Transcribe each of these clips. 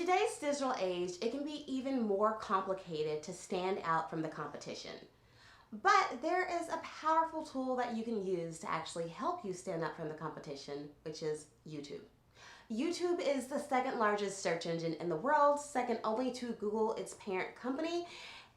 today's digital age, it can be even more complicated to stand out from the competition. But there is a powerful tool that you can use to actually help you stand out from the competition, which is YouTube. YouTube is the second largest search engine in the world, second only to Google, its parent company,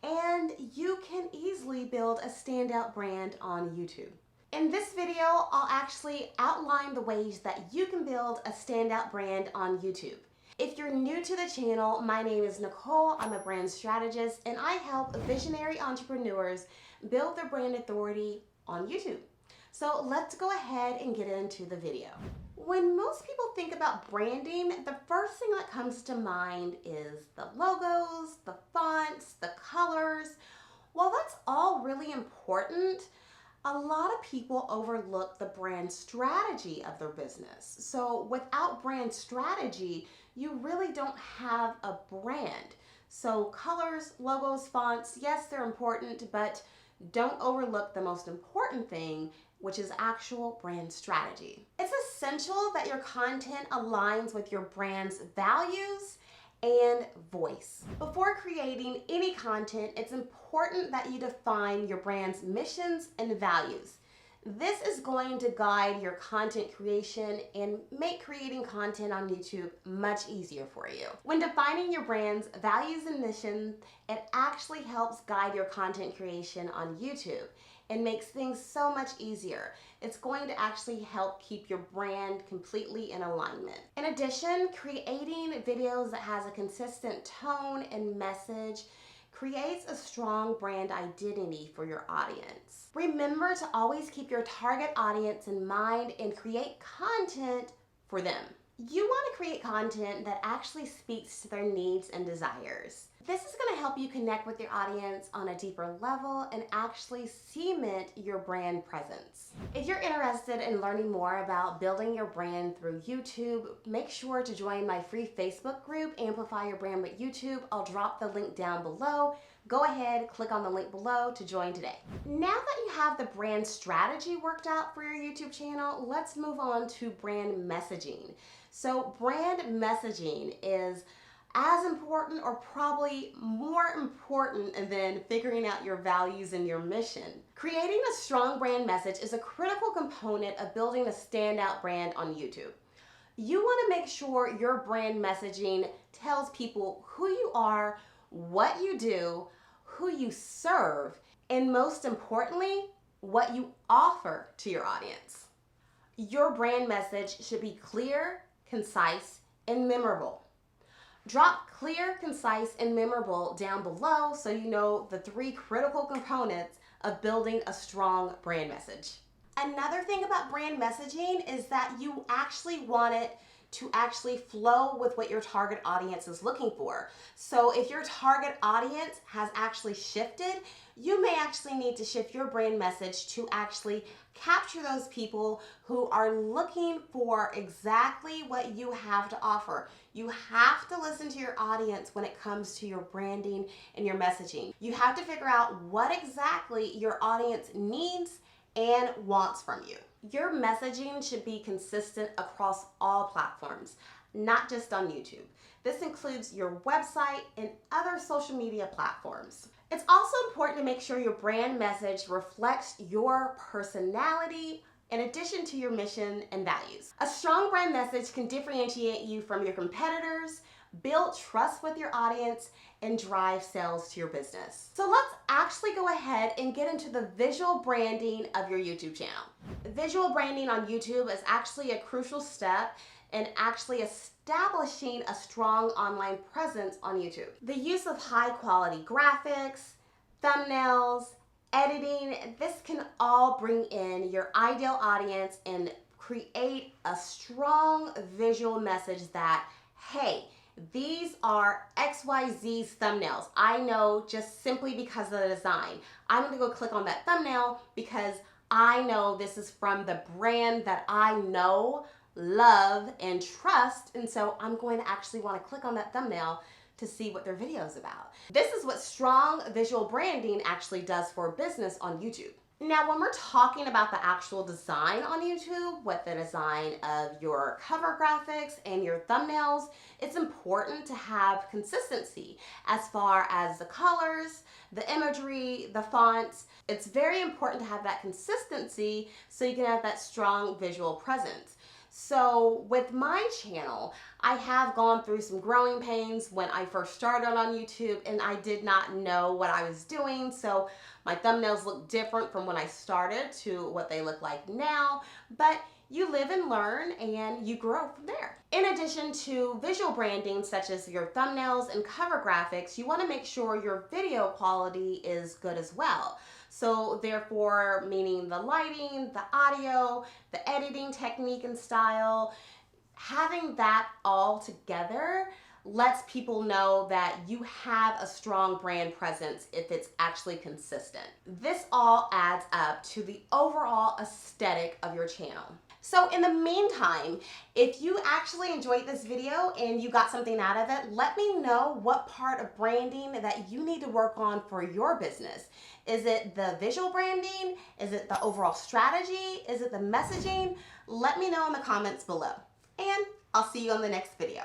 and you can easily build a standout brand on YouTube. In this video, I'll actually outline the ways that you can build a standout brand on YouTube. If you're new to the channel, my name is Nicole. I'm a brand strategist, and I help visionary entrepreneurs build their brand authority on YouTube. So let's go ahead and get into the video. When most people think about branding, the first thing that comes to mind is the logos, the fonts, the colors. While that's all really important, a lot of people overlook the brand strategy of their business. So without brand strategy, you really don't have a brand. So colors, logos, fonts, yes, they're important, but don't overlook the most important thing, which is actual brand strategy. It's essential that your content aligns with your brand's values and voice. Before creating any content, it's important that you define your brand's missions and values. This is going to guide your content creation and make creating content on YouTube much easier for you. When defining your brand's values and mission, it actually helps guide your content creation on YouTube and makes things so much easier. It's going to actually help keep your brand completely in alignment. In addition, creating videos that has a consistent tone and message creates a strong brand identity for your audience. Remember to always keep your target audience in mind and create content for them. You want to create content that actually speaks to their needs and desires. This is going to help you connect with your audience on a deeper level and actually cement your brand presence. If you're interested in learning more about building your brand through YouTube, make sure to join my free Facebook group, Amplify Your Brand with YouTube. I'll drop the link down below. Go ahead, click on the link below to join today. Now that you have the brand strategy worked out for your YouTube channel, let's move on to brand messaging. So brand messaging is as important or probably more important than figuring out your values and your mission. Creating a strong brand message is a critical component of building a standout brand on YouTube. You want to make sure your brand messaging tells people who you are, what you do, who you serve, and most importantly, what you offer to your audience. Your brand message should be clear, concise, and memorable. Drop clear, concise, and memorable down below so you know the 3 critical components of building a strong brand message. Another thing about brand messaging is that you actually want it to actually flow with what your target audience is looking for. So if your target audience has actually shifted, you may actually need to shift your brand message to actually capture those people who are looking for exactly what you have to offer. You have to listen to your audience when it comes to your branding and your messaging. You have to figure out what exactly your audience needs and wants from you. Your messaging should be consistent across all platforms, not just on YouTube. This includes your website and other social media platforms. It's also important to make sure your brand message reflects your personality in addition to your mission and values. A strong brand message can differentiate you from your competitors, build trust with your audience, and drive sales to your business. So let's actually go ahead and get into the visual branding of your YouTube channel. Visual branding on YouTube is actually a crucial step in actually establishing a strong online presence on YouTube. The use of high quality graphics, thumbnails, editing, this can all bring in your ideal audience and create a strong visual message that, hey, these are XYZ's thumbnails. I know just simply because of the design. I'm gonna go click on that thumbnail because I know this is from the brand that I know, love, and trust, and so I'm going to actually want to click on that thumbnail to see what their video is about. This is what strong visual branding actually does for business on YouTube. Now, when we're talking about the actual design on YouTube, with the design of your cover graphics and your thumbnails, it's important to have consistency as far as the colors, the imagery, the fonts. It's very important to have that consistency so you can have that strong visual presence. So with my channel, I have gone through some growing pains when I first started on YouTube, and I did not know what I was doing. So my thumbnails look different from when I started to what they look like now, but you live and learn and you grow from there. In addition to visual branding such as your thumbnails and cover graphics, you want to make sure your video quality is good as well. So therefore, meaning the lighting, the audio, the editing technique and style, having that all together lets people know that you have a strong brand presence if it's actually consistent. This all adds up to the overall aesthetic of your channel. So in the meantime, if you actually enjoyed this video and you got something out of it, let me know what part of branding that you need to work on for your business. Is it the visual branding? Is it the overall strategy? Is it the messaging? Let me know in the comments below. And I'll see you on the next video.